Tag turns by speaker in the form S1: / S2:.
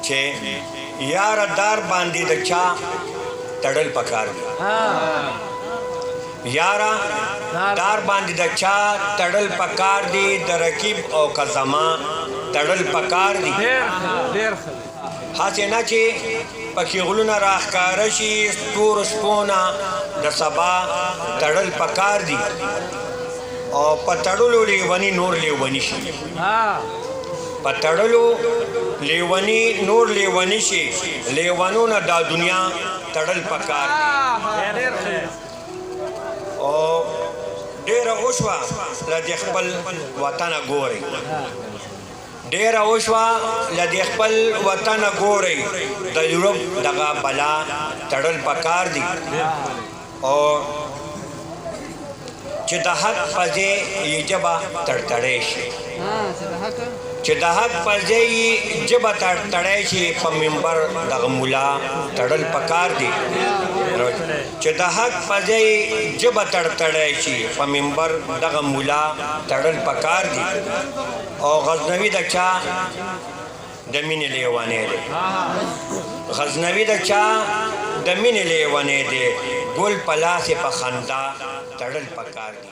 S1: چې یاره دار باندې د چا تړل پکار دي یاره دار باندې د چا تړل پکار دي د رقیب او قزما تړل پکار دي هڅې نه چې پکې غلونه راښکاره شي ستورو شپونه د سبا تړل پکار دي او په تړلو لیوني نور لیوني شي په تړلو لیوني نور لیوني شي لیونونه دا دنیا تړل پکار دي او ډېره وشوه له دې خپل وطنه ګورئ ډېره وشوه له دې خپل وطنه ګورئ د یورپ دغه بلا تړل پکار دي او چې د حق په ځای یې ژبه تړتړی شي چې د حق په ځای یې ژبه تړتړی شي په منبر دغه ملا تړل پکار دي چې د حق په ځای یې ژبه تړتړی شي په منبر دغه ملا تړل پکار دي او غزنوي د چا د مینې لیونی دی غزنوي د چا د مینې لیونی دی ګل په لاس یې په خندا تړل پکار دي